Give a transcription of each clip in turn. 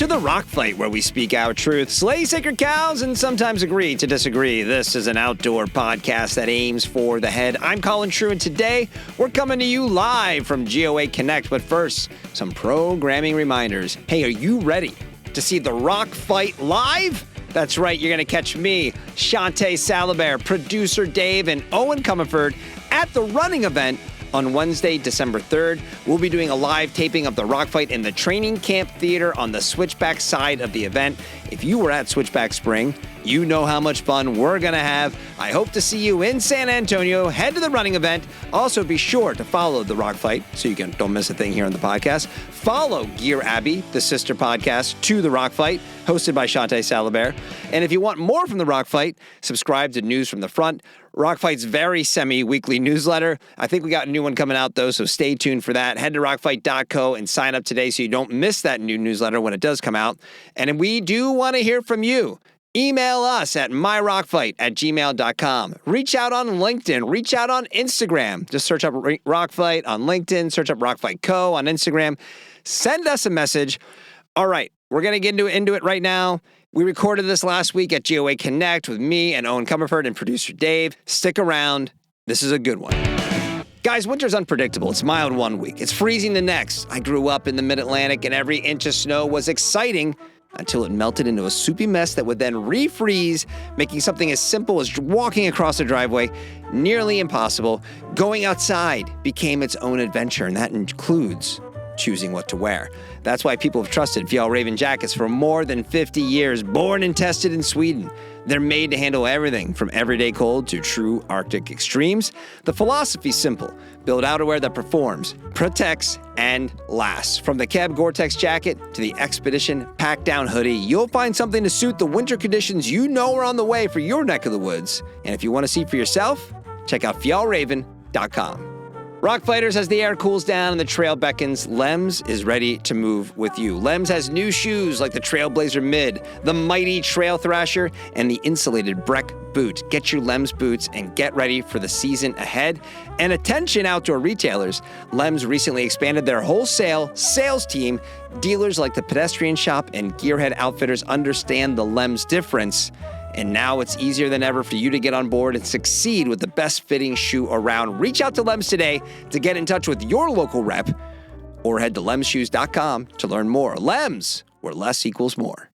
to the Rock Fight, where we speak our truth, slay sacred cows, and sometimes agree to disagree. This is an outdoor podcast that aims for the head. I'm Colin, and today we're coming to you live from GOA Connect. But first, some programming reminders. Hey, are you ready to see the Rock Fight live? That's right, you're going to catch me, Shantae Salabert, producer Dave, and Eoin Comerford at the running event on Wednesday, December 3rd. We'll be doing a live taping of the Rock Fight in the Training Camp Theater on the Switchback side of the event. If you were at Switchback Spring, you know how much fun we're going to have. I hope to see you in San Antonio. Head to the running event. Also, be sure to follow the Rock Fight so you don't miss a thing here on the podcast. Follow Gear Abbey, the sister podcast to the Rock Fight, hosted by Shantae Salabert. And if you want more from the Rock Fight, subscribe to News from the Front, Rock Fight's very semi-weekly newsletter. I think we got a new one coming out, though, so stay tuned for that. Head to rockfight.co and sign up today so you don't miss that new newsletter when it does come out. And we do want to hear from you. Email us at myrockfight@gmail.com. Reach out on LinkedIn. Reach out on Instagram. Just search up Rock Fight on LinkedIn. Search up Rock Fight Co. on Instagram. Send us a message. All right, we're going to get into it right now. We recorded this last week at GOA Connect with me and Eoin Comerford and producer Dave. Stick around. This is a good one. Guys, winter's unpredictable. It's mild one week. It's freezing the next. I grew up in the mid-Atlantic, and every inch of snow was exciting until it melted into a soupy mess that would then refreeze, making something as simple as walking across a driveway nearly impossible. Going outside became its own adventure, and that includes choosing what to wear. That's why people have trusted Fjällräven jackets for more than 50 years, born and tested in Sweden. They're made to handle everything from everyday cold to true Arctic extremes. The philosophy's simple. Build outerwear that performs, protects, and lasts. From the Keb Gore-Tex jacket to the Expedition pack-down hoodie, you'll find something to suit the winter conditions you know are on the way for your neck of the woods. And if you want to see for yourself, check out fjällräven.com. Rock Fighters, as the air cools down and the trail beckons, Lems is ready to move with you. Lems has new shoes like the Trailblazer Mid, the mighty Trail Thrasher, and the insulated Breck boot. Get your Lems boots and get ready for the season ahead. And attention outdoor retailers, Lems recently expanded their wholesale sales team. Dealers like the Pedestrian Shop and Gearhead Outfitters understand the Lems difference. And now it's easier than ever for you to get on board and succeed with the best fitting shoe around. Reach out to Lems today to get in touch with your local rep or head to lemsshoes.com to learn more. Lems, where less equals more.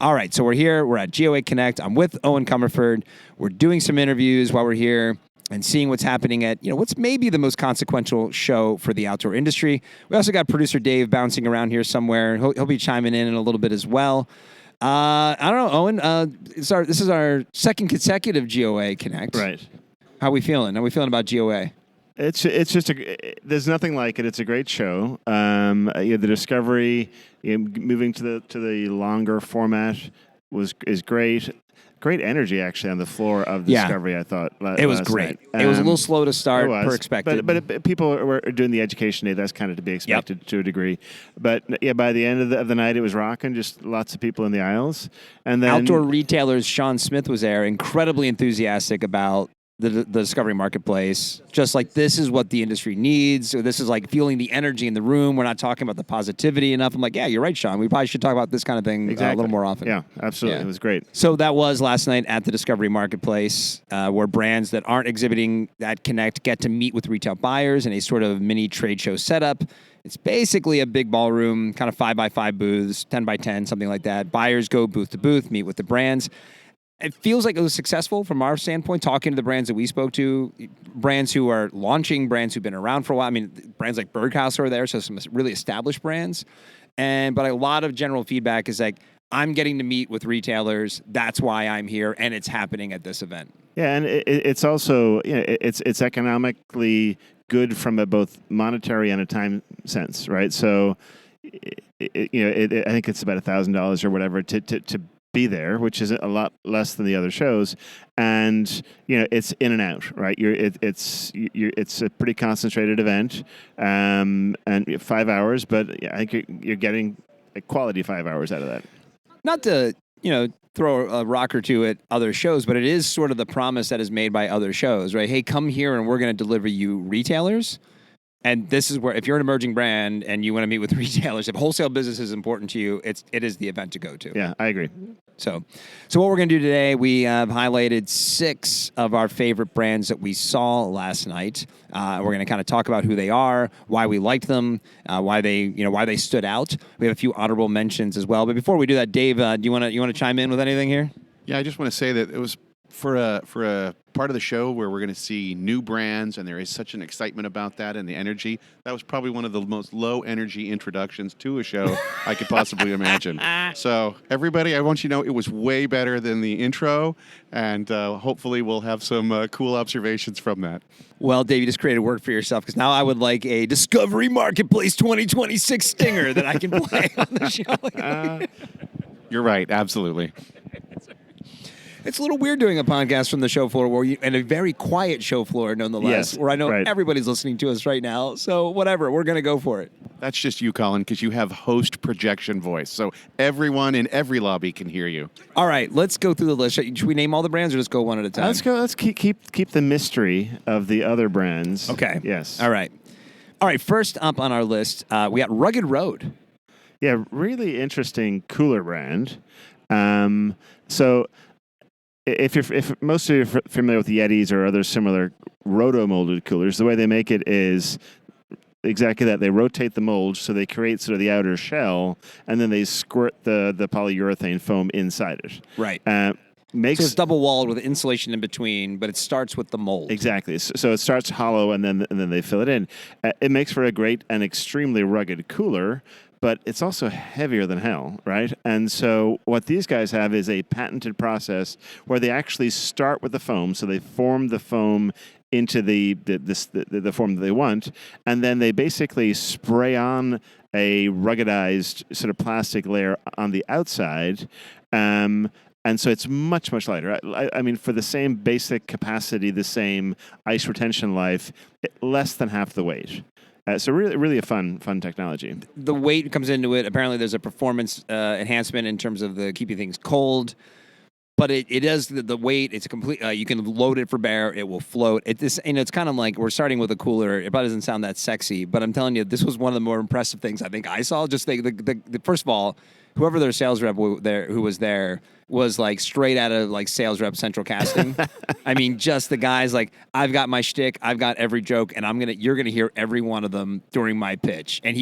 All right, so we're here. We're at GOA Connect. I'm with Eoin Comerford. We're doing some interviews while we're here and seeing what's happening at, what's maybe the most consequential show for the outdoor industry. We also got producer Dave bouncing around here somewhere. He'll be chiming in a little bit as well. I don't know, Eoin. This is our second consecutive GOA Connect. Right. How are we feeling? How are we feeling about GOA? It's just there's nothing like it. It's a great show. The Discovery, moving to the longer format is great. Great energy actually on the floor of the Discovery. I thought it was great. It was a little slow to start, per expected. But people were doing the education day. That's kind of to be expected to a degree. But by the end of the night, it was rocking. Just lots of people in the aisles. And then outdoor retailers. Sean Smith was there, incredibly enthusiastic about the Discovery Marketplace. Just like, this is what the industry needs. So this is like feeling the energy in the room. We're not talking about the positivity enough. I'm like, yeah, you're right, Sean. We probably should talk about this kind of thing a little more often. Yeah, absolutely. Yeah. It was great. So that was last night at the Discovery Marketplace, where brands that aren't exhibiting at Connect get to meet with retail buyers in a sort of mini trade show setup. It's basically a big ballroom, kind of 5x5 booths, 10x10, something like that. Buyers go booth to booth, meet with the brands. It feels like it was successful from our standpoint, talking to the brands that we spoke to, brands who are launching, brands who've been around for a while. I mean, brands like Berghaus are there, so some really established brands. But a lot of general feedback is like, I'm getting to meet with retailers. That's why I'm here, and it's happening at this event. Yeah, and it's also it's economically good from a both monetary and a time sense, right? So, I think it's about $1,000 or whatever to be there, which is a lot less than the other shows, and it's in and out, right? It's a pretty concentrated event, and 5 hours, but I think you're getting a quality 5 hours out of that. Not to throw a rock or two at other shows, but it is sort of the promise that is made by other shows, right? Hey, come here and we're going to deliver you retailers. And this is where, if you're an emerging brand and you want to meet with retailers, if wholesale business is important to you, it is the event to go to. Yeah, I agree. So what we're going to do today, we have highlighted 6 of our favorite brands that we saw last night. We're going to kind of talk about who they are, why we liked them, why they stood out. We have a few honorable mentions as well. But before we do that, Dave, do you want to chime in with anything here? Yeah, I just want to say that it was for a part of the show where we're going to see new brands, and there is such an excitement about that and the energy. That was probably one of the most low-energy introductions to a show I could possibly imagine. So, everybody, I want you to know it was way better than the intro, and hopefully we'll have some cool observations from that. Well, Dave, you just created work for yourself, because now I would like a Discovery Marketplace 2026 stinger that I can play on the show. You're right, absolutely. It's a little weird doing a podcast from the show floor, and a very quiet show floor, nonetheless, Yes, where I know right. everybody's listening to us right now. So whatever, we're going to go for it. That's just you, Colin, because you have host projection voice. So everyone in every lobby can hear you. All right, let's go through the list. Should we name all the brands or just go one at a time? Let's go. Let's keep the mystery of the other brands. Okay. Yes. All right. First up on our list, we got Rugged Road. Yeah, really interesting cooler brand. So if most of you are familiar with the Yetis or other similar roto-molded coolers, the way they make it is exactly that. They rotate the mold, so they create sort of the outer shell, and then they squirt the polyurethane foam inside it. Right. So it's double-walled with insulation in between, but it starts with the mold. Exactly. So it starts hollow, and then they fill it in. It makes for a great and extremely rugged cooler, but it's also heavier than hell, right? And so what these guys have is a patented process where they actually start with the foam. So they form the foam into the form that they want, and then they basically spray on a ruggedized sort of plastic layer on the outside. And so it's much, much lighter. I mean, for the same basic capacity, the same ice retention life, less than half the weight. So really, really a fun technology. The weight comes into it. Apparently, there's a performance enhancement in terms of the keeping things cold. But it does the weight. It's a complete. You can load it for bear. It will float. It's kind of like we're starting with a cooler. It probably doesn't sound that sexy, but I'm telling you, this was one of the more impressive things I think I saw. Just the first of all, whoever their sales rep who was there was like straight out of like sales rep central casting. I mean, just the guys like, I've got my shtick, I've got every joke, and you're gonna hear every one of them during my pitch. And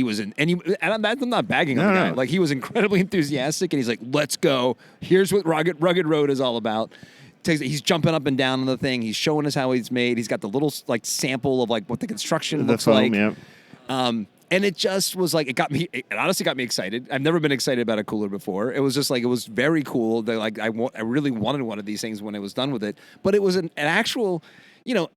I'm not bagging on the guy. No. Like, he was incredibly enthusiastic, and he's like, let's go. Here's what Rugged Road is all about. He's jumping up and down on the thing. He's showing us how he's made. He's got the little like sample of like what the construction looks foam, like. Yeah. And it just was like, it honestly got me excited. I've never been excited about a cooler before. It was just like, it was very cool. I really wanted one of these things when I was done with it. But it was an actual,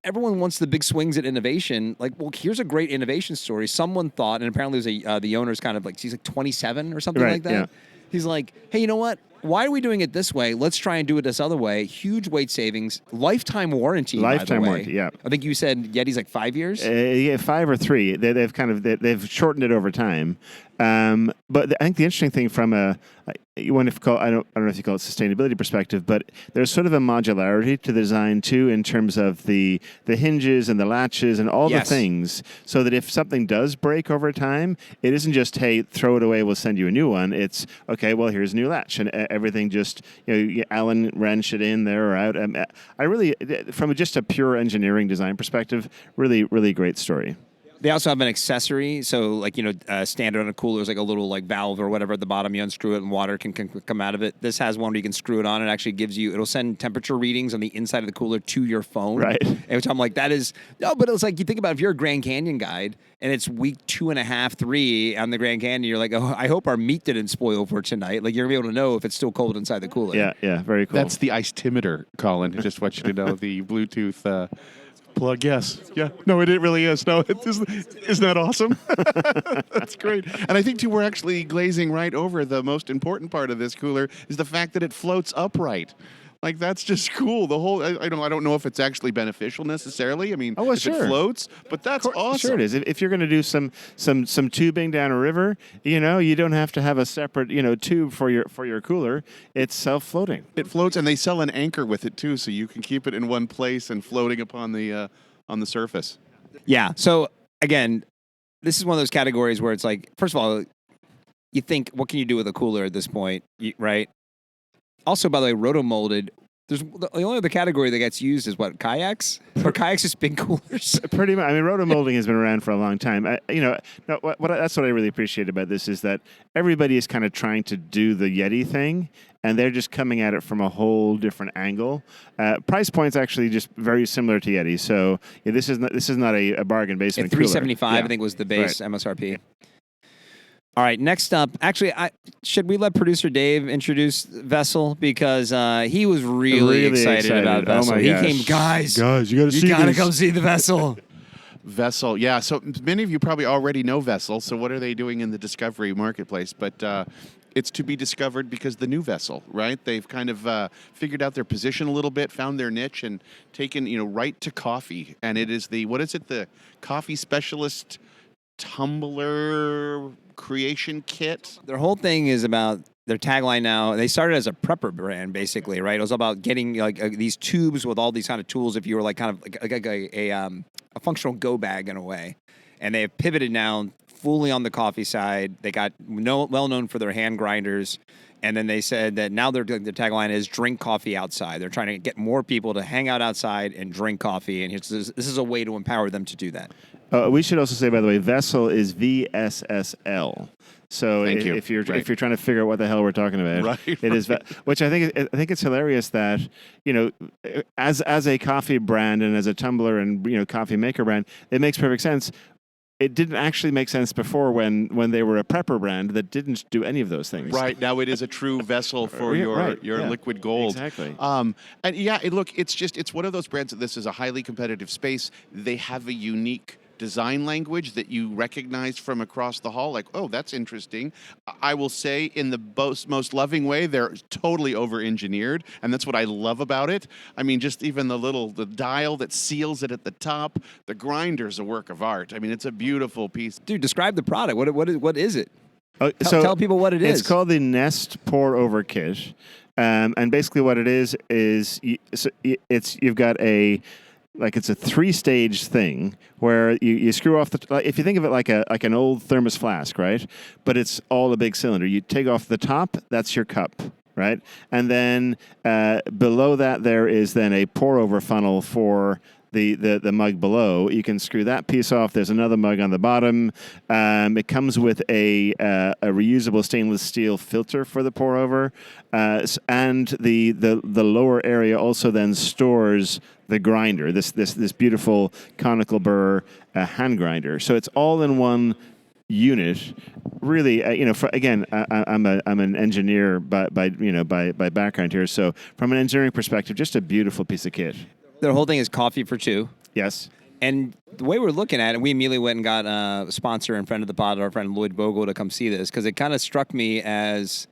everyone wants the big swings at innovation. Like, well, here's a great innovation story. Someone thought, and apparently it was the owner's kind of like, he's like 27 or something like that. Yeah. He's like, hey, you know what? Why are we doing it this way? Let's try and do it this other way. Huge weight savings, lifetime warranty. Lifetime by the way. warranty, yeah. I think you said Yeti's like 5 years. Yeah, 5 or 3. They've shortened it over time. But I think the interesting thing from I don't know if you call it sustainability perspective, but there's sort of a modularity to the design too, in terms of the hinges and the latches and all the things, so that if something does break over time, it isn't just, hey, throw it away, we'll send you a new one. It's, okay, well, here's a new latch, and everything just, you Allen wrench it in there or out. I really, from just a pure engineering design perspective, really, really great story. They also have an accessory, so standard on a cooler is like a little like valve or whatever at the bottom. You unscrew it and water can come out of it. This has one where you can screw it on. It actually it'll send temperature readings on the inside of the cooler to your phone. Right. Which I'm like, that is, no, but it's like, you think about if you're a Grand Canyon guide and it's week 2.5, 3 on the Grand Canyon, you're like, oh, I hope our meat didn't spoil for tonight. Like, you're going to be able to know if it's still cold inside the cooler. Yeah, very cool. That's the ice-timeter, Colin. I just want you to know the Bluetooth plug. Yes. Yeah. No, it really is. No, isn't that awesome? That's great. And I think, too, we're actually glazing right over the most important part of this cooler is the fact that it floats upright. Like, that's just cool. The whole, I don't know if it's actually beneficial necessarily. I mean, if sure. it floats, but that's awesome. Sure it is. If you're going to do some tubing down a river, you don't have to have a separate, tube for your cooler. It's self-floating. It floats, and they sell an anchor with it too, so you can keep it in one place and floating upon the surface. Yeah. So again, this is one of those categories where it's like, first of all, you think, what can you do with a cooler at this point, right? Also, by the way, roto-molded, there's the only other category that gets used is what, kayaks? Or kayaks is big coolers? Pretty much. I mean, rotomolding has been around for a long time. That's what I really appreciate about this is that everybody is kind of trying to do the Yeti thing, and they're just coming at it from a whole different angle. Price point's actually just very similar to Yeti, so this is not a bargain basement cooler. $375, I think, was the base MSRP. Yeah. All right, next up, actually, should we let producer Dave introduce Vessel? Because he was really excited about Vessel. Oh my gosh. Came, guys, you got to see this. You got to come see the Vessel. Vessel, yeah. So many of you probably already know Vessel. So what are they doing in the Discovery marketplace? But it's to be discovered because the new Vessel, right? They've kind of figured out their position a little bit, found their niche, and taken right to coffee. And it is the coffee specialist tumbler creation kit. Their whole thing is about their tagline now. They started as a prepper brand, basically, right? It was about getting these tubes with all these kind of tools. If you were like kind of like a functional go bag in a way, and they have pivoted now fully on the coffee side. They got well known for their hand grinders, and then they said that now their tagline is drink coffee outside. They're trying to get more people to hang out outside and drink coffee, and this is a way to empower them to do that. We should also say, by the way, Vessel is VSSL. So if you're trying to figure out what the hell we're talking about, it is. Which I think it's hilarious that as a coffee brand and as a tumbler and coffee maker brand, it makes perfect sense. It didn't actually make sense before when they were a prepper brand that didn't do any of those things. Right. Now it is a true vessel for your liquid gold. Exactly. It's one of those brands that this is a highly competitive space. They have a unique design language that you recognize from across the hall, like, oh, that's interesting. I will say in the most loving way, they're totally over-engineered, and that's what I love about it. I mean, just even the dial that seals it at the top, the grinder's a work of art. I mean, it's a beautiful piece. Dude, describe the product. What is it? Tell people what it is. It's called the Nest Pour Over Kit, and basically what it is you've got it's a 3-stage thing where you screw off if you think of it like an old thermos flask, right? But it's all a big cylinder. You take off the top, that's your cup, right? And then below that there is then a pour over funnel for the mug below. You can screw that piece off. There's another mug on the bottom. It comes with a reusable stainless steel filter for the pour over, and the lower area also then stores the grinder. This beautiful conical burr hand grinder. So it's all in one unit. Really, I'm an engineer by background here. So from an engineering perspective, just a beautiful piece of kit. Their whole thing is coffee for two. Yes. And the way we're looking at it, we immediately went and got a sponsor and friend of the pod, our friend Lloyd Bogle, to come see this, because it kind of struck me as,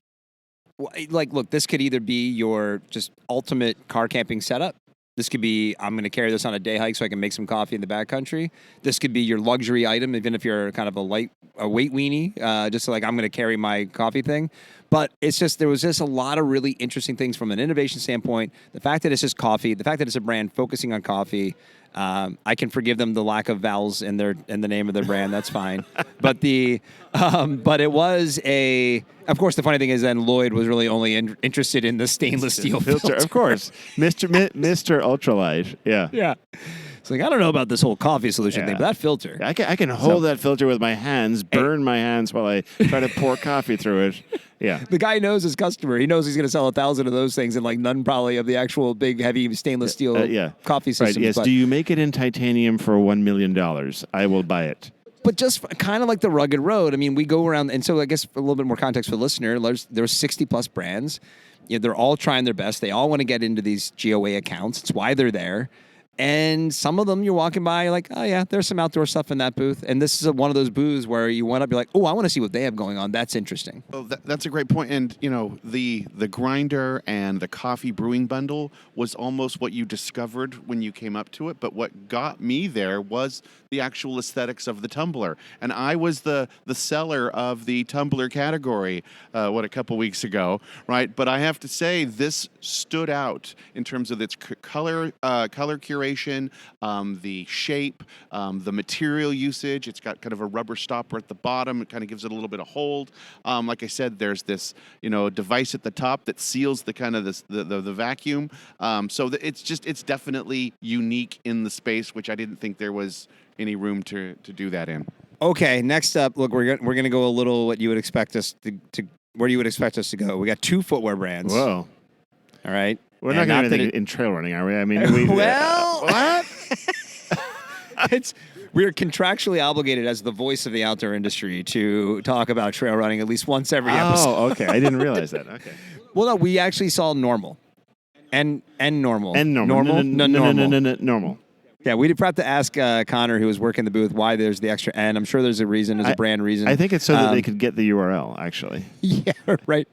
look, this could either be your just ultimate car camping setup. This could be, I'm going to carry this on a day hike so I can make some coffee in the backcountry. This could be your luxury item, even if you're kind of a weight weenie, just I'm going to carry my coffee thing. But there was just a lot of really interesting things from an innovation standpoint. The fact that it's just coffee, the fact that it's a brand focusing on coffee. I can forgive them the lack of vowels in the name of their brand. That's fine. But but it was of course, the funny thing is then Lloyd was really only interested in the stainless steel filter. Of course. Mr. Ultralight. Yeah. Yeah. It's I don't know about this whole coffee solution thing, but that filter. I can hold that filter with my hands, burn my hands while I try to pour coffee through it. Yeah. The guy knows his customer. He knows he's going to sell 1,000 of those things and none probably of the actual big, heavy stainless steel coffee systems. Right, yes. Do you make it in titanium for $1 million? I will buy it. But just kind of like the rugged road. I mean, we go around, and so I guess a little bit more context for the listener, there's 60-plus brands. They're all trying their best. They all want to get into these GOA accounts. It's why they're there. And some of them you're walking by, you're like, oh, yeah, there's some outdoor stuff in that booth. And this is one of those booths where you went up, you're like, oh, I want to see what they have going on. That's interesting. Well, that's a great point. And, the grinder and the coffee brewing bundle was almost what you discovered when you came up to it. But what got me there was the actual aesthetics of the tumbler. And I was the seller of the tumbler category, a couple weeks ago, right? But I have to say, this stood out in terms of its color curation configuration, the shape, the material usage. It's got kind of a rubber stopper at the bottom. It kind of gives it a little bit of hold. Like I said, there's this device at the top that seals the kind of the vacuum. So it's definitely unique in the space, which I didn't think there was any room to do that in. Okay, next up, look, we're gonna go a little what you would expect us to where you would expect us to go. We got 2 footwear brands. Whoa. All right. We're not going to do anything in trail running, are we? I mean, what? We're contractually obligated as the voice of the outdoor industry to talk about trail running at least once every episode. Oh, okay. I didn't realize that. Okay. Well, no, we actually saw normal. And normal. And normal. Normal. Normal. Yeah, we did have to ask Connor, who was working the booth, why there's the extra N. I'm sure there's a reason. There's a brand reason. I think it's so that they could get the URL, actually. Yeah, right.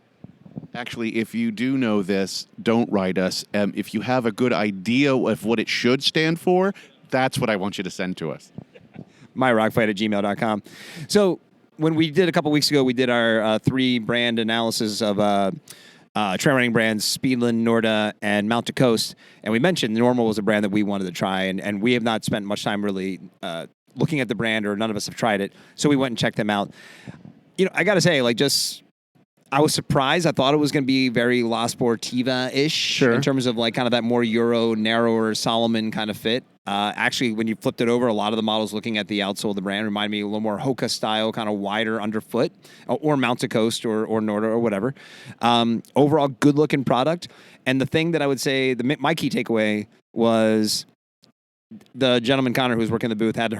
Actually, if you do know this, don't write us. If you have a good idea of what it should stand for, that's what I want you to send to us. myrockfight@gmail.com. So when we did a couple weeks ago, we did our 3 brand analysis of trail running brands, Speedland, Norda, and Mount to Coast. And we mentioned Normal was a brand that we wanted to try, and we have not spent much time really looking at the brand, or none of us have tried it. So we went and checked them out. I got to say, I was surprised. I thought it was going to be very La Sportiva-ish in terms of kind of that more Euro, narrower Salomon kind of fit. Actually, when you flipped it over, a lot of the models looking at the outsole of the brand remind me a little more Hoka style, kind of wider underfoot, or Mount to Coast or Norda or whatever. Overall, good looking product. And the thing that I would say, my key takeaway was the gentleman, Connor, who was working the booth, had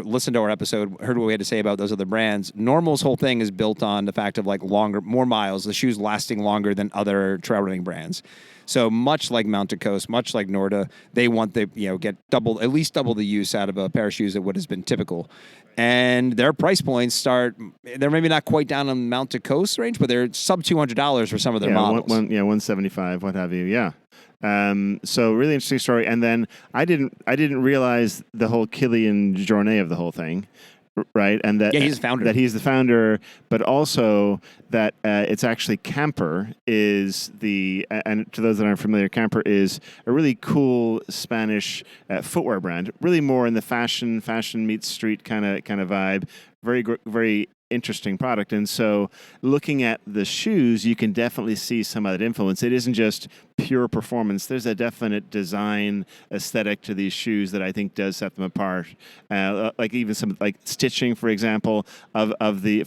listened to our episode, heard what we had to say about those other brands. Normal's whole thing is built on the fact of more miles, the shoes lasting longer than other trail running brands. So much like Mount to Coast, much like Norda, they want to get at least double the use out of a pair of shoes that would has been typical. And their price points they're maybe not quite down on Mount to Coast range, but they're sub $200 for some of their models. $175, what have you? Yeah. So really interesting story. And then I didn't realize the whole Killian Jornet of the whole thing, right? And that he's the founder. That he's the founder, but also that it's actually Camper is and to those that aren't familiar, Camper is a really cool Spanish footwear brand, really more in the fashion meets street kind of vibe. Very interesting product. And so looking at the shoes, you can definitely see some of that influence. It isn't just pure performance. There's a definite design aesthetic to these shoes that I think does set them apart. Like even some stitching, for example, of the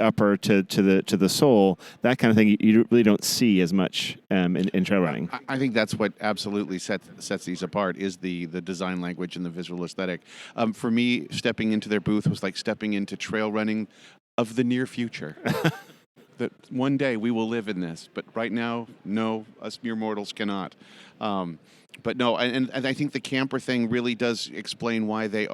upper to the sole, that kind of thing you really don't see as much in trail running. I think that's what absolutely sets these apart is the design language and the visual aesthetic. For me, stepping into their booth was like stepping into trail running of the near future. That one day we will live in this, but right now, no, us mere mortals cannot. But no, and I think the Camper thing really does explain why they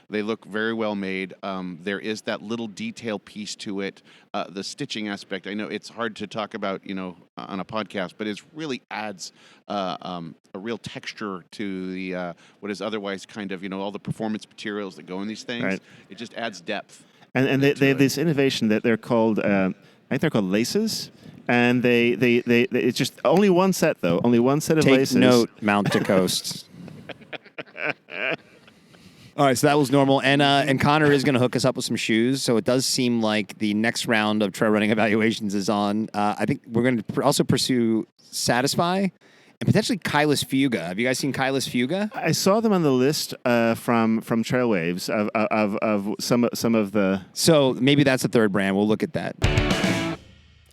look very well made. There is that little detail piece to it, the stitching aspect. I know it's hard to talk about, on a podcast, but it really adds a real texture to the what is otherwise kind of, all the performance materials that go in these things. Right. It just adds depth. And they have this innovation that they're called, I think they're called laces. And they it's just only one set, though. Only one set of laces. Take note, Mount to Coast. All right, so that was normal. And Connor is going to hook us up with some shoes. So it does seem like the next round of trail running evaluations is on. I think we're going to also pursue Satisfy and potentially Kylus Fuga. Have you guys seen Kylus Fuga? I saw them on the list from Trailwaves of some of the. So maybe that's a third brand. We'll look at that.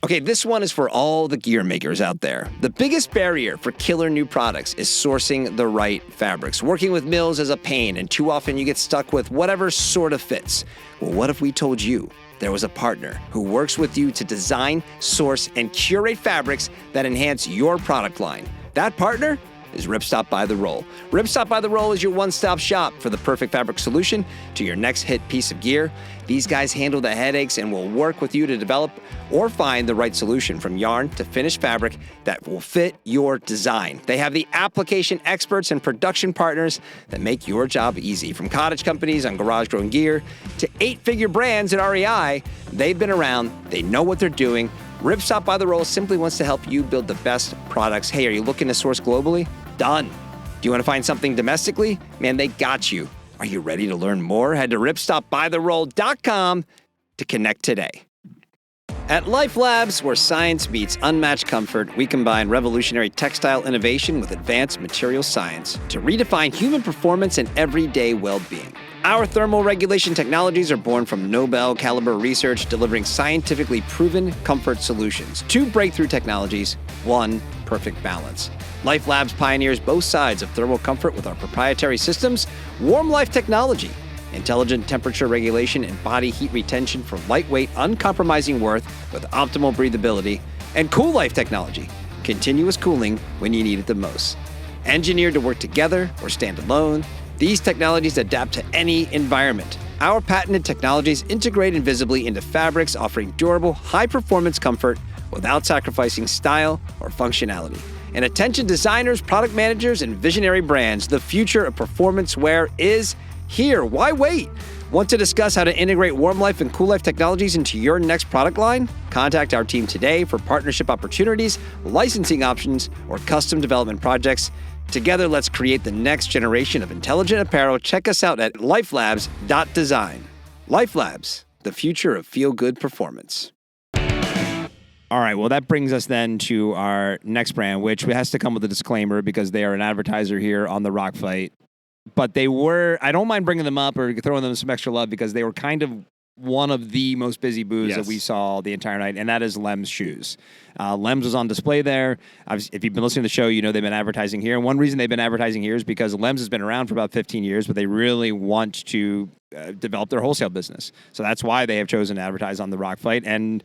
Okay, this one is for all the gear makers out there. The biggest barrier for killer new products is sourcing the right fabrics. Working with mills is a pain, and too often you get stuck with whatever sort of fits. Well, what if we told you there was a partner who works with you to design, source, and curate fabrics that enhance your product line? That partner is Ripstop by the Roll. Ripstop by the Roll is your one-stop shop for the perfect fabric solution to your next hit piece of gear. These guys handle the headaches and will work with you to develop or find the right solution from yarn to finished fabric that will fit your design. They have the application experts and production partners that make your job easy. From cottage companies on garage-grown gear to 8-figure brands at REI, they've been around, they know what they're doing. Ripstop by the Roll simply wants to help you build the best products. Hey, are you looking to source globally? Done. Do you want to find something domestically? Man, they got you. Are you ready to learn more? Head to ripstopbytheroll.com to connect today. At Life Labs, where science meets unmatched comfort, we combine revolutionary textile innovation with advanced material science to redefine human performance and everyday well-being. Our thermal regulation technologies are born from Nobel-caliber research, delivering scientifically proven comfort solutions. 2 breakthrough technologies, 1 perfect balance. Life Labs pioneers both sides of thermal comfort with our proprietary systems, Warm Life technology, intelligent temperature regulation and body heat retention for lightweight, uncompromising work with optimal breathability, and Cool Life technology, continuous cooling when you need it the most. Engineered to work together or stand alone, these technologies adapt to any environment. Our patented technologies integrate invisibly into fabrics, offering durable, high-performance comfort without sacrificing style or functionality. And attention designers, product managers, and visionary brands, the future of performance wear is here. Why wait? Want to discuss how to integrate Warm Life and Cool Life technologies into your next product line? Contact our team today for partnership opportunities, licensing options, or custom development projects. Together, let's create the next generation of intelligent apparel. Check us out at lifelabs.design. Life Labs, the future of feel-good performance. All right, well, that brings us then to our next brand, which has to come with a disclaimer because they are an advertiser here on the Rock Fight. But they were, I don't mind bringing them up or throwing them some extra love because they were kind of one of the most busy booths that we saw the entire night, and that is Lem's Shoes. Lem's was on display there. If you've been listening to the show, you know they've been advertising here. And one reason they've been advertising here is because Lem's has been around for about 15 years, but they really want to develop their wholesale business. So that's why they have chosen to advertise on the Rock Fight. And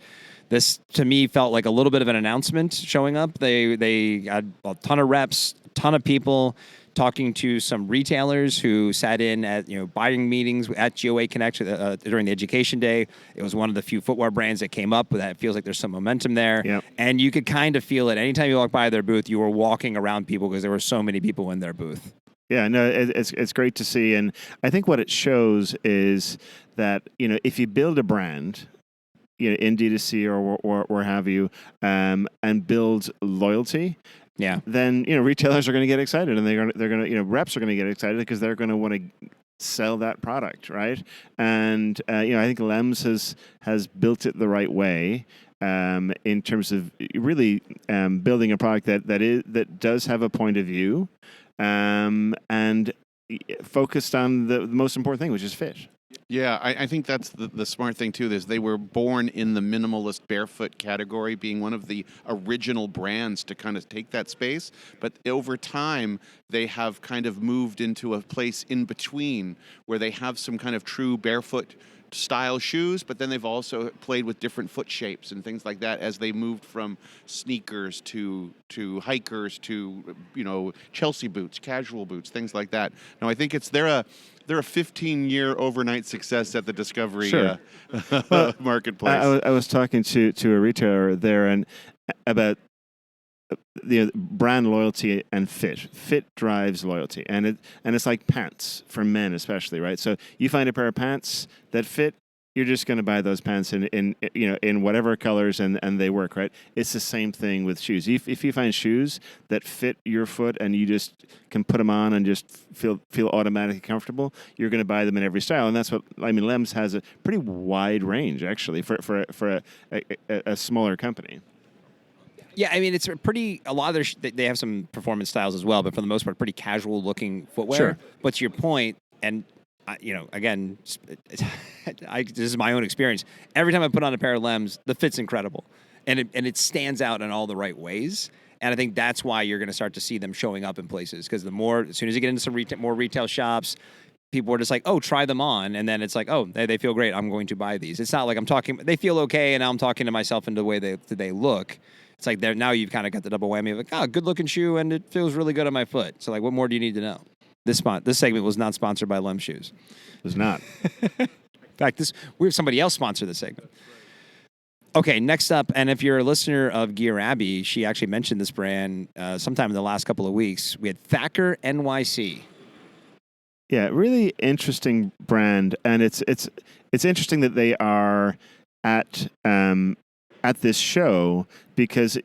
this, to me, felt like a little bit of an announcement showing up. They had a ton of reps, a ton of people, talking to some retailers who sat in at buying meetings at GOA Connect during the education day. It was one of the few footwear brands that came up that feels like there's some momentum there. Yep. And you could kind of feel it. Anytime you walk by their booth, you were walking around people because there were so many people in their booth. Yeah, no, it's great to see. And I think what it shows is that, if you build a brand, in D2C or where have you, and build loyalty, then retailers are going to get excited, and they're going to reps are going to get excited because they're going to want to sell that product, right? And I think Lem's has built it the right way in terms of really building a product that does have a point of view, and focused on the most important thing, which is fit. Yeah, I think that's the smart thing, too, is they were born in the minimalist barefoot category, being one of the original brands to kind of take that space. But over time, they have kind of moved into a place in between where they have some kind of true barefoot style shoes, but then they've also played with different foot shapes and things like that as they moved from sneakers to hikers to Chelsea boots, casual boots, things like that. Now I think they're a 15-year overnight success at the Discovery marketplace. I was talking to a retailer there and about the brand loyalty and fit. Fit drives loyalty, and it's like pants for men especially, right? So you find a pair of pants that fit, you're just going to buy those pants in whatever colors and they work, right? It's the same thing with shoes. If you find shoes that fit your foot and you just can put them on and just feel automatically comfortable, you're going to buy them in every style, and that's what Lem's has a pretty wide range actually for a smaller company. Yeah, I mean, it's a lot of they have some performance styles as well, but for the most part, pretty casual looking footwear. Sure. But to your point, and again, this is my own experience. Every time I put on a pair of Lem's, the fit's incredible, and it stands out in all the right ways. And I think that's why you're going to start to see them showing up in places, because as soon as you get into some more retail shops, people are just like, oh, try them on. And then it's like, oh, they feel great. I'm going to buy these. It's not like they feel okay, and now I'm talking to myself into the way they look. It's like now you've kind of got the double whammy of like, good looking shoe, and it feels really good on my foot. So like, what more do you need to know? This segment was not sponsored by Lem Shoes. It was not. In fact, we have somebody else sponsor this segment. Okay, next up, and if you're a listener of Gear Abby, she actually mentioned this brand sometime in the last couple of weeks. We had Thacker NYC. Yeah, really interesting brand, and it's interesting that they are at this show because,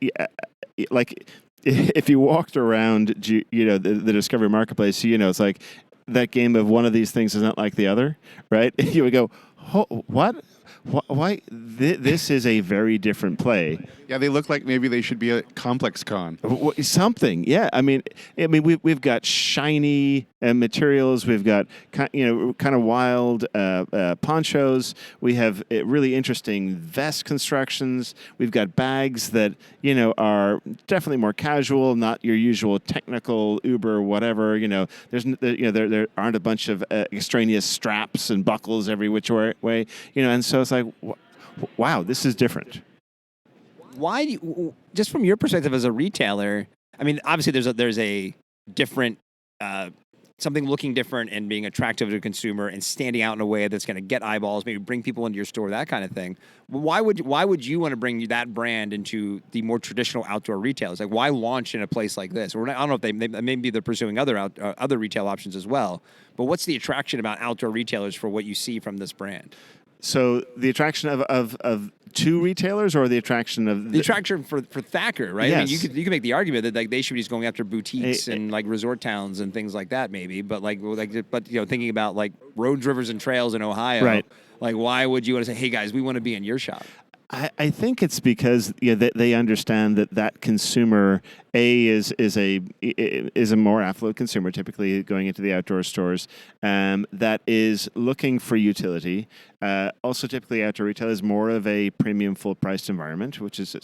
like, if you walked around, the Discovery Marketplace, it's like that game of one of these things is not like the other, right? You would go, what? Why? This is a very different play. Yeah, they look like maybe they should be a Complex Con. Something, yeah. I mean, we've got shiny materials. We've got kind of wild ponchos. We have really interesting vest constructions. We've got bags that are definitely more casual, not your usual technical Uber whatever. There aren't a bunch of extraneous straps and buckles every which way. And so it's like, wow, this is different. Why do you, just from your perspective as a retailer, I mean, obviously there's a different, something looking different and being attractive to the consumer and standing out in a way that's going to get eyeballs, maybe bring people into your store, that kind of thing. Why would you want to bring that brand into the more traditional outdoor retailers? Like, why launch in a place like this? Or I don't know if maybe they're pursuing other retail options as well. But what's the attraction about outdoor retailers for what you see from this brand? So the attraction of two retailers, or the attraction of the attraction for Thacker, right? Yes. I mean, you could make the argument that like they should be just going after boutiques and like resort towns and things like that, maybe. But thinking about like roads, rivers, and trails in Ohio, right? Like, why would you want to say, "Hey guys, we want to be in your shop"? I think it's because they understand that consumer is a more affluent consumer, typically going into the outdoor stores, that is looking for utility. Also, typically outdoor retail is more of a premium, full priced environment, which is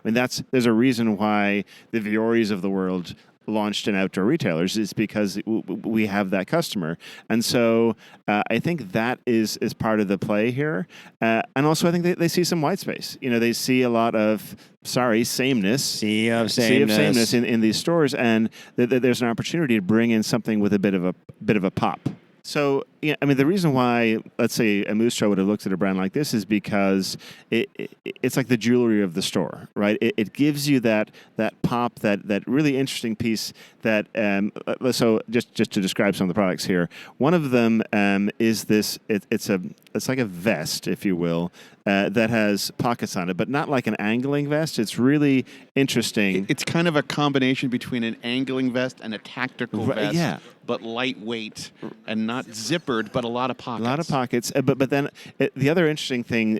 there's a reason why the Vioris of the world launched in outdoor retailers is because we have that customer. And so I think that is part of the play here. And also I think they see some white space. They see a lot of, sameness. Sea of sameness in these stores. And there's an opportunity to bring in something with a bit of a pop. So, the reason why, let's say, a Moose Jaw would have looked at a brand like this is because it's like the jewelry of the store, right? It gives you that pop, that really interesting piece that, so just to describe some of the products here, one of them is this, it's like a vest, if you will, that has pockets on it, but not like an angling vest. It's really interesting. It's kind of a combination between an angling vest and a tactical vest, yeah, but lightweight and not zippered, but a lot of pockets. A lot of pockets. But then the other interesting thing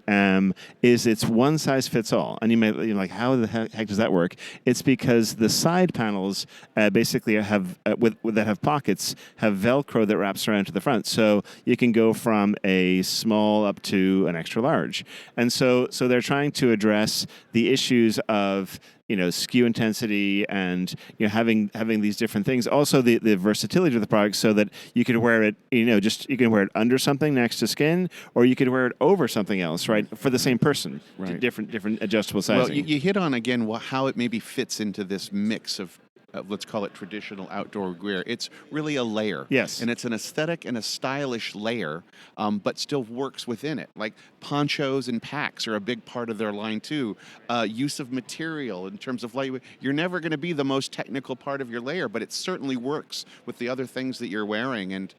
is it's one size fits all. And you're like, how the heck does that work? It's because the side panels basically have that have pockets have Velcro that wraps around to the front, so you can go from a small up to an extra large. And so they're trying to address the issues of SKU intensity and having these different things. Also the versatility of the product, so that you could wear it you can wear it under something next to skin, or you could wear it over something else, right, for the same person. Right. Different adjustable sizing. Well, you hit on again how it maybe fits into this mix of let's call it traditional outdoor gear. It's really a layer. Yes. And it's an aesthetic and a stylish layer, but still works within it. Like ponchos and packs are a big part of their line too. Use of material in terms of lightweight. You're never going to be the most technical part of your layer, but it certainly works with the other things that you're wearing. And,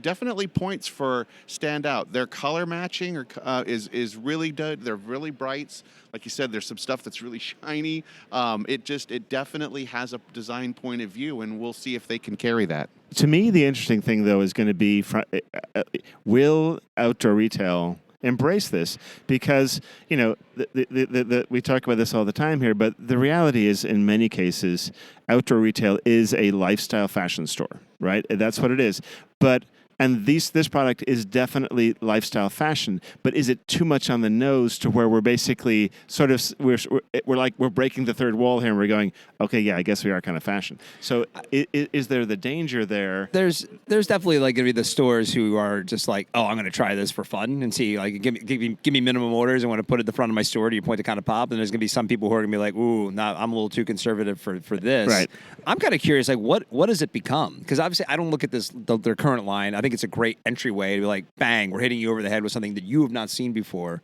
definitely points for stand out. Their color matching is really good. They're really brights. Like you said, there's some stuff that's really shiny. It definitely has a design point of view, and we'll see if they can carry that. To me, the interesting thing, though, is going to be will outdoor retail embrace this? Because, we talk about this all the time here, but the reality is, in many cases, outdoor retail is a lifestyle fashion store, right? That's what it is. And this product is definitely lifestyle fashion, but is it too much on the nose to where we're basically sort of we're breaking the third wall here, and we're going, okay, yeah, I guess we are kind of fashion. So is there the danger there? There's definitely like going to be the stores who are just like, oh, I'm going to try this for fun and see, like, give me minimum orders and want to put it at the front of my store to your point to kind of pop. And there's going to be some people who are going to be like, ooh, nah, I'm a little too conservative for this. Right. I'm kind of curious, like, what does it become? Because obviously I don't look at their current line. I think it's a great entryway to be like, bang, we're hitting you over the head with something that you have not seen before.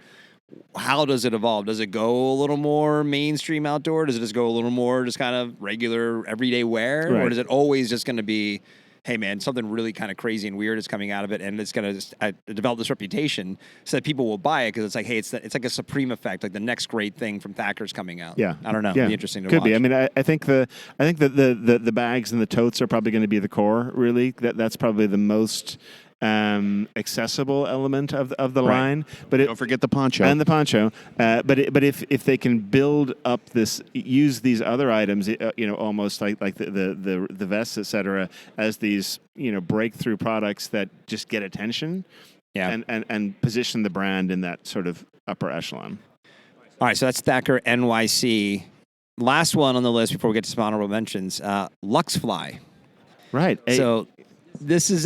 How does it evolve? Does it go a little more mainstream outdoor? Does it just go a little more just kind of regular everyday wear? Right. Or is it always just going to be, hey man, something really kind of crazy and weird is coming out of it, and it's going to develop this reputation so that people will buy it because it's like, hey, it's like a Supreme effect, like the next great thing from Thacker's coming out. Yeah, I don't know. Yeah. It'd be interesting to Could watch. be. I mean, I think that the bags and the totes are probably going to be the core. Really, that's probably the most accessible element of the line. But don't forget the poncho and the poncho. But if they can build up use these other items, almost like the vests, etc., as these breakthrough products that just get attention, and position the brand in that sort of upper echelon. All right, so that's Thacker NYC. Last one on the list before we get to some honorable mentions, LuxFly. Right. So this is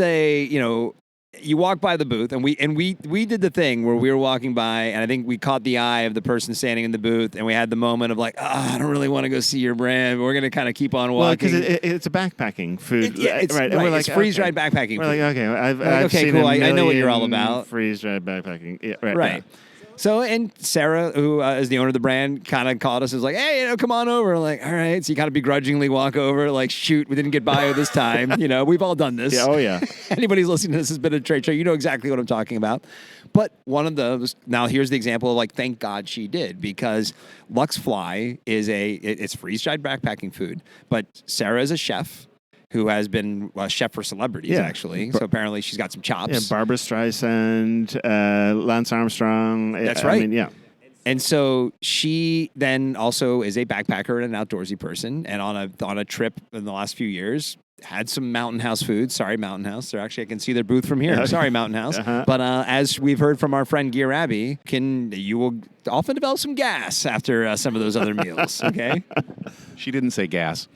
you walk by the booth, and we did the thing where we were walking by, and I think we caught the eye of the person standing in the booth, and we had the moment of like, I don't really want to go see your brand, but we're going to kind of keep on walking. Well, because it's a backpacking food. It's right. And we're like, it's freeze-dried backpacking We're food. like, okay, I've okay, seen cool. I know what you're all about. Freeze-dried backpacking. Yeah, right. Yeah. So, and Sarah, who is the owner of the brand, kind of called us and was like, hey, come on over. I'm like, all right. So you kind of begrudgingly walk over, like, shoot, we didn't get bio this time. We've all done this. Yeah, oh, yeah. Anybody who's listening to this has been at a trade show. You know exactly what I'm talking about. But one of those, now here's the example of like, thank God she did, because LuxFly is it's freeze-dried backpacking food. But Sarah is a chef who has been a chef for celebrities, actually. So apparently she's got some chops. Yeah, Barbara Streisand, Lance Armstrong. That's right. I mean, yeah. And so she then also is a backpacker and an outdoorsy person. And on a trip in the last few years, had some Mountain House food. Sorry, Mountain House. I can see their booth from here. Sorry, Mountain House. But as we've heard from our friend Gear Abbey, you will often develop some gas after some of those other meals. Okay. She didn't say gas.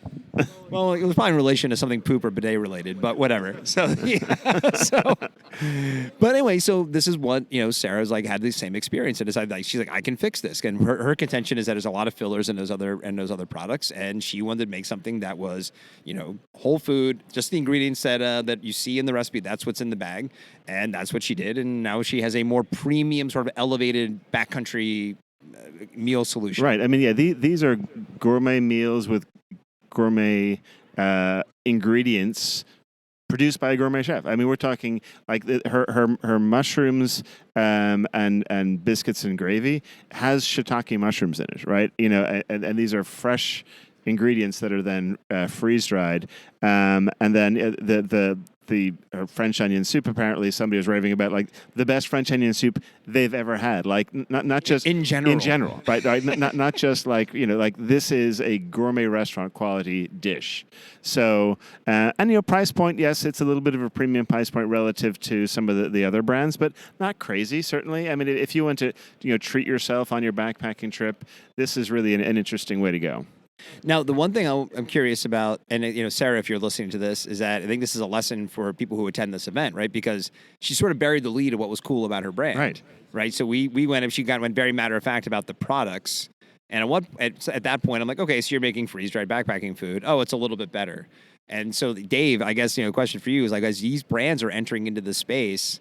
Well, it was probably in relation to something poop or bidet related, but whatever. So, but anyway, so this is what, Sarah's like had the same experience and decided like, she's like, I can fix this. And her contention is that there's a lot of fillers in those other products. And she wanted to make something that was, whole food, just the ingredients that you see in the recipe. That's what's in the bag. And that's what she did. And now she has a more premium sort of elevated backcountry meal solution. Right. I mean, yeah, these are gourmet meals with gourmet ingredients produced by a gourmet chef. I mean, we're talking like her mushrooms and biscuits and gravy has shiitake mushrooms in it, right? And these are fresh ingredients that are then freeze dried, and then the French onion soup. Apparently, somebody was raving about like the best French onion soup they've ever had. Like not just in general, right? not just like like this is a gourmet restaurant quality dish. So and price point, yes, it's a little bit of a premium price point relative to some of the other brands, but not crazy. Certainly, I mean, if you want to treat yourself on your backpacking trip, this is really an interesting way to go. Now, the one thing I'm curious about, and Sarah, if you're listening to this, is that I think this is a lesson for people who attend this event, right? Because she sort of buried the lead of what was cool about her brand, right? So we went and she went very matter of fact about the products, and at that point, I'm like, okay, so you're making freeze dried backpacking food. Oh, it's a little bit better. And so, Dave, I guess question for you is like, as these brands are entering into the space,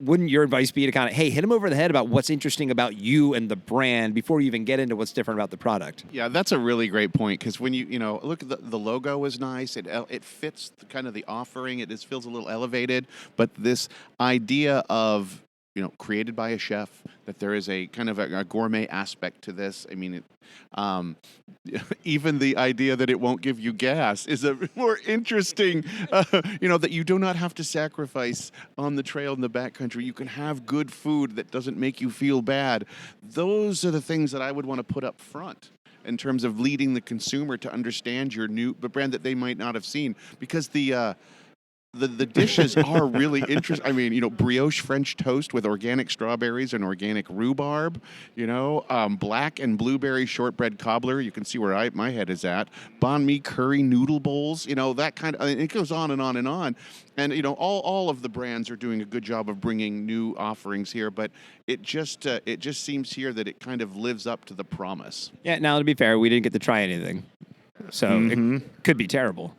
wouldn't your advice be to kind of, hey, hit them over the head about what's interesting about you and the brand before you even get into what's different about the product? Yeah, that's a really great point, because when you look at the logo is nice. It fits kind of the offering. It just feels a little elevated. But this idea of created by a chef, that there is a kind of a gourmet aspect to this. I mean, even the idea that it won't give you gas is a more interesting, that you do not have to sacrifice on the trail in the backcountry. You can have good food that doesn't make you feel bad. Those are the things that I would want to put up front in terms of leading the consumer to understand the brand that they might not have seen, because the dishes are really interesting. I mean, brioche French toast with organic strawberries and organic rhubarb, black and blueberry shortbread cobbler. You can see where my head is at. Banh mi curry noodle bowls, that kind of, it goes on and on and on. And, all of the brands are doing a good job of bringing new offerings here, but it just seems here that it kind of lives up to the promise. Yeah, now to be fair, we didn't get to try anything. So it could be terrible.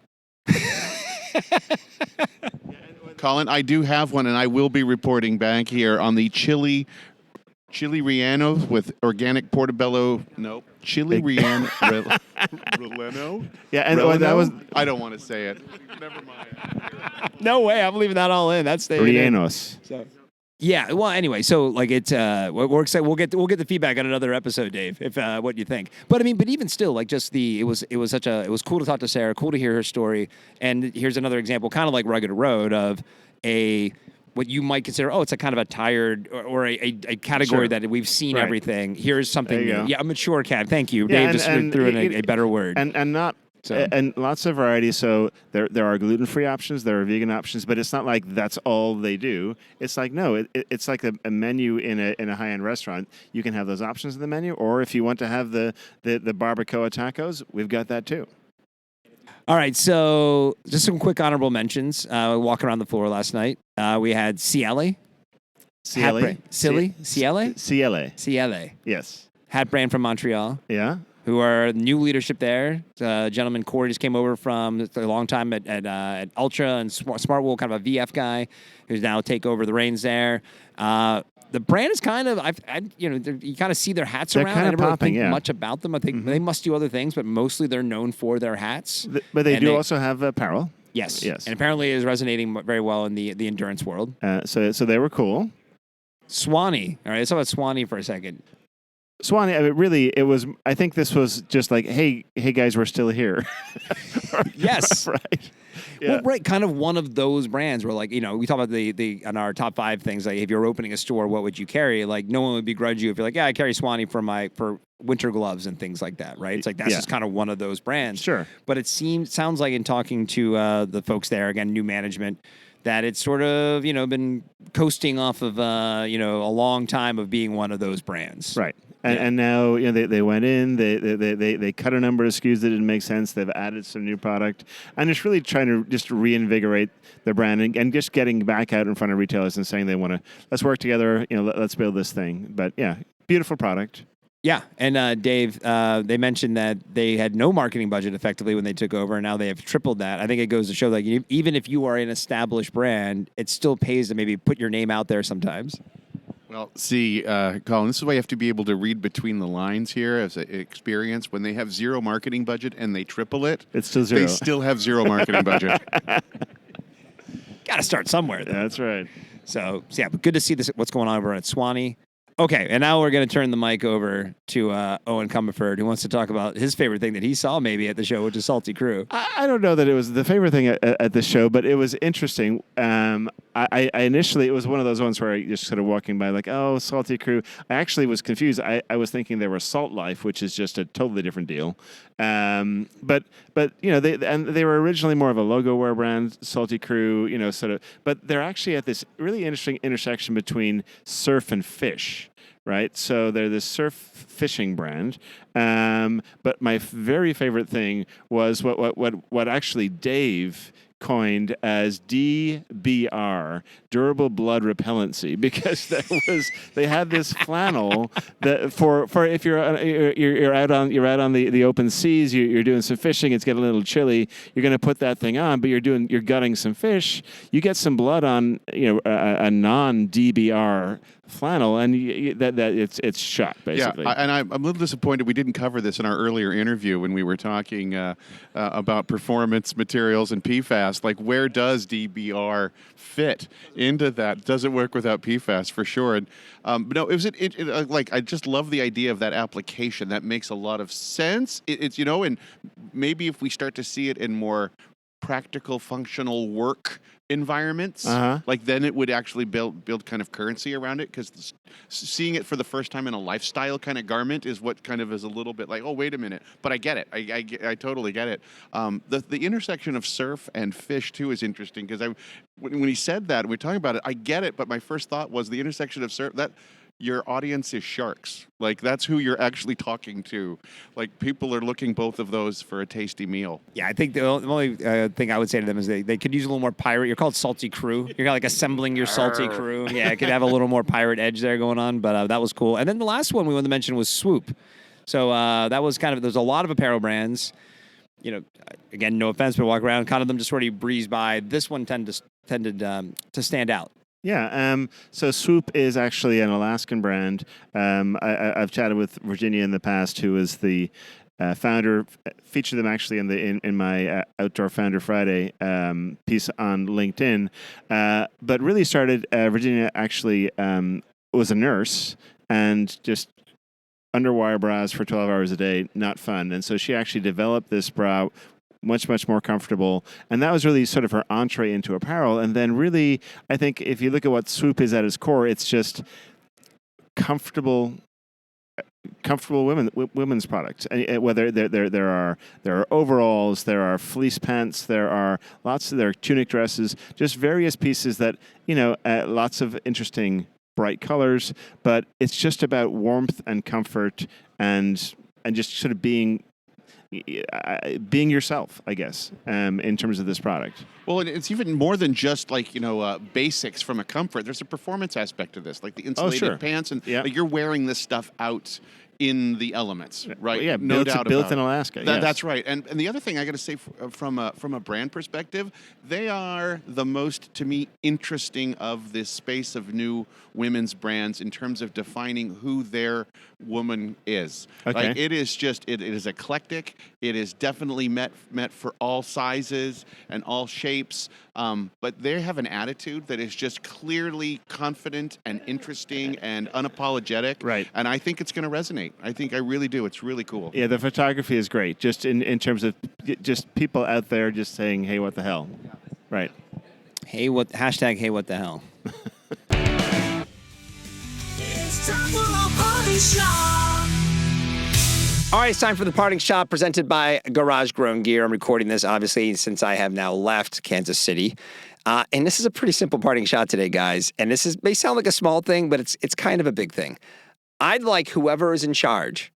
Colin, I do have one, and I will be reporting back here on the chili Chili Rianos with organic portobello. Nope. Chili Riano. Releno? Yeah, and that was I don't want to say it. Never mind. No way. I'm leaving that all in. That's staying in. Rianos. So. Yeah. Well, anyway, so like it's we're excited. We'll get the feedback on another episode, Dave. If what you think. But even still, like just it was cool to talk to Sarah. Cool to hear her story. And here's another example, kind of like Rugged Road of what you might consider, it's a kind of a tired or a category that we've seen everything. Here's something new. Yeah, a mature cat. Thank you. Yeah, Dave just threw in a better word. And lots of variety. So there are gluten-free options, there are vegan options, but it's not like that's all they do. It's like it's like a menu in a high-end restaurant. You can have those options in the menu, or if you want to have the barbacoa tacos, we've got that too. All right, so just some quick honorable mentions. Walking around the floor last night, we had Ciele. Ciele? Ciele? Ciele. Yes. Hat brand from Montreal. Yeah. Who are new leadership there. Gentleman Corey just came over from a long time at Ultra and Smartwool, kind of a VF guy, who's now take over the reins there. The brand is kind of, you kind of see their hats They're around. kind I of never popping, think much about them. I think they must do other things, but mostly they're known for their hats. But they also have apparel. Yes. Yes. And apparently is resonating very well in the endurance world. So they were cool. Swanee. All right, let's talk about Swanee for a second. Swanee, it was, I think this was just like, hey guys, we're still here. Yes. Right. Yeah. Well, right, kind of one of those brands where, like, we talk about the on our top 5 things, like if you're opening a store, what would you carry? Like, no one would begrudge you if you're like, yeah, I carry Swanee for winter gloves and things like that, right? It's like that's just kind of one of those brands. Sure. But sounds like in talking to the folks there, again, new management, that it's sort of, been coasting off of, a long time of being one of those brands. Right. And now they went in, they cut a number of SKUs that didn't make sense. They've added some new product, and it's really trying to just reinvigorate the brand and just getting back out in front of retailers and saying they want to, let's work together, let's build this thing. But yeah, beautiful product. Yeah, and Dave, they mentioned that they had no marketing budget effectively when they took over, and now they have tripled that. I think it goes to show that even if you are an established brand, it still pays to maybe put your name out there sometimes. Well, see, Colin, this is why you have to be able to read between the lines here as an experience. When they have zero marketing budget and they triple it, it's still zero. They still have zero marketing budget. Got to start somewhere, though. That's right. So yeah, but good to see what's going on over at Swanee. Okay, and now we're going to turn the mic over to Eoin Comerford, who wants to talk about his favorite thing that he saw maybe at the show, which is Salty Crew. I don't know that it was the favorite thing at the show, but it was interesting. I initially, it was one of those ones where I just sort of walking by like, oh, Salty Crew. I actually was confused. I was thinking they were Salt Life, which is just a totally different deal. But they were originally more of a logo wear brand, Salty Crew, sort of. But they're actually at this really interesting intersection between surf and fish. Right, so they're this surf fishing brand, but my very favorite thing was what actually Dave coined as DBR, durable blood repellency, because they had this flannel that for if you're out on the open seas, you're doing some fishing, it's getting a little chilly, you're going to put that thing on, but you're gutting some fish, you get some blood on a non-DBR flannel, and it's shot basically. Yeah, and I'm a little disappointed we didn't cover this in our earlier interview when we were talking about performance materials and PFAS. Like, where does DBR fit into that? Does it work without PFAS? For sure. And but no, like, I just love the idea of that application. That makes a lot of sense. It's and maybe if we start to see it in more practical, functional work environments, like then it would actually build kind of currency around it, because seeing it for the first time in a lifestyle kind of garment is what kind of is a little bit like, oh, wait a minute, but I get it. I totally get it. The intersection of surf and fish too is interesting, because when he said that, we're talking about it, I get it, but my first thought was the intersection of surf, that your audience is sharks. Like, that's who you're actually talking to. Like, people are looking both of those for a tasty meal. Yeah, I think the only thing I would say to them is they could use a little more pirate. You're called Salty Crew. You're like assembling your Salty Crew. Yeah, it could have a little more pirate edge there going on, but that was cool. And then the last one we wanted to mention was Swoop. So that was kind of, there's a lot of apparel brands. Again, no offense, but walk around, kind of them just sort of breeze by. This one tended to stand out. Yeah. So Swoop is actually an Alaskan brand. I've chatted with Virginia in the past, who is the founder. Featured them actually in my Outdoor Founder Friday piece on LinkedIn. But really started. Virginia actually was a nurse and just underwire bras for 12 hours a day, not fun. And so she actually developed this bra much more comfortable. And that was really sort of her entree into apparel. And then really, I think if you look at what Swoop is at its core, it's just comfortable women's products. And whether there are overalls, there are fleece pants, there are tunic dresses, just various pieces that, lots of interesting bright colors, but it's just about warmth and comfort and just sort of being yourself, I guess, in terms of this product. Well, it's even more than just basics from a comfort. There's a performance aspect to this, like the insulated pants, and you're wearing this stuff out in the elements, right? Well, yeah, no doubt built about in it. Alaska. That's right. And the other thing I got to say from a brand perspective, they are the most, to me, interesting of this space of new women's brands in terms of defining who their woman is. Okay. Like it is eclectic. It is definitely meant for all sizes and all shapes. But they have an attitude that is just clearly confident and interesting and unapologetic. Right. And I think it's going to resonate. I really do. It's really cool. Yeah, the photography is great. Just in terms of just people out there just saying, "Hey, what the hell?" Right. Hey, what the hell? All right, it's time for the parting shot presented by Garage Grown Gear. I'm recording this, obviously, since I have now left Kansas City. And this is a pretty simple parting shot today, guys. And may sound like a small thing, but it's kind of a big thing. I'd like whoever is in charge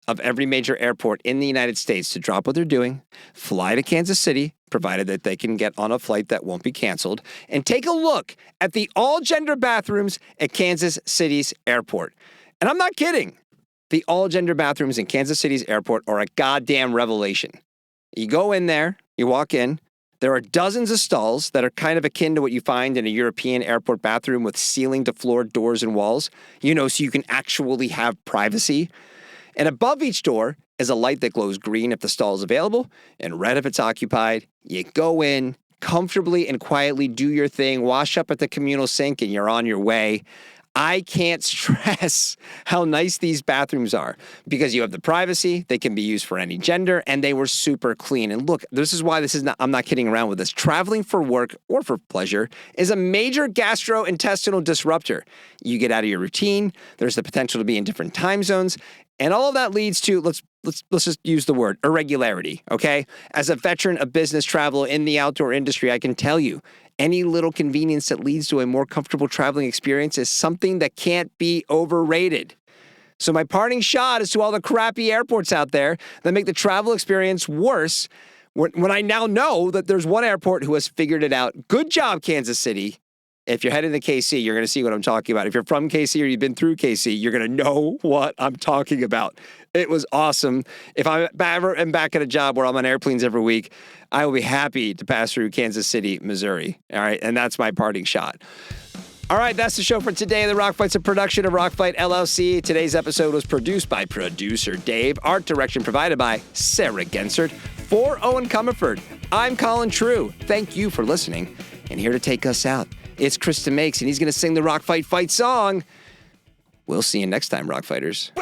of every major airport in the United States to drop what they're doing, fly to Kansas City, provided that they can get on a flight that won't be canceled, and take a look at the all-gender bathrooms at Kansas City's airport. And I'm not kidding. The all-gender bathrooms in Kansas City's airport are a goddamn revelation. You go in there, you walk in, there are dozens of stalls that are kind of akin to what you find in a European airport bathroom with ceiling-to-floor doors and walls, so you can actually have privacy. And above each door is a light that glows green if the stall is available and red if it's occupied. You go in, comfortably and quietly do your thing, wash up at the communal sink, and you're on your way. I can't stress how nice these bathrooms are because you have the privacy, they can be used for any gender, and they were super clean. And look, this is why I'm not kidding around with this. Traveling for work or for pleasure is a major gastrointestinal disruptor. You get out of your routine, there's the potential to be in different time zones, and all of that leads to, let's just use the word, irregularity, okay? As a veteran of business travel in the outdoor industry, I can tell you, any little convenience that leads to a more comfortable traveling experience is something that can't be overrated. So my parting shot is to all the crappy airports out there that make the travel experience worse when I now know that there's one airport who has figured it out. Good job, Kansas City. If you're heading to KC, you're going to see what I'm talking about. If you're from KC or you've been through KC, you're going to know what I'm talking about. It was awesome. If I ever am back at a job where I'm on airplanes every week, I will be happy to pass through Kansas City, Missouri. All right, and that's my parting shot. All right, that's the show for today. The Rock Fight's a production of Rock Fight LLC. Today's episode was produced by producer Dave. Art direction provided by Sarah Gensert. For Eoin Comerford, I'm Colin True. Thank you for listening. And here to take us out, it's Krista Makes, and he's going to sing the Rock Fight song. We'll see you next time, Rock Fighters.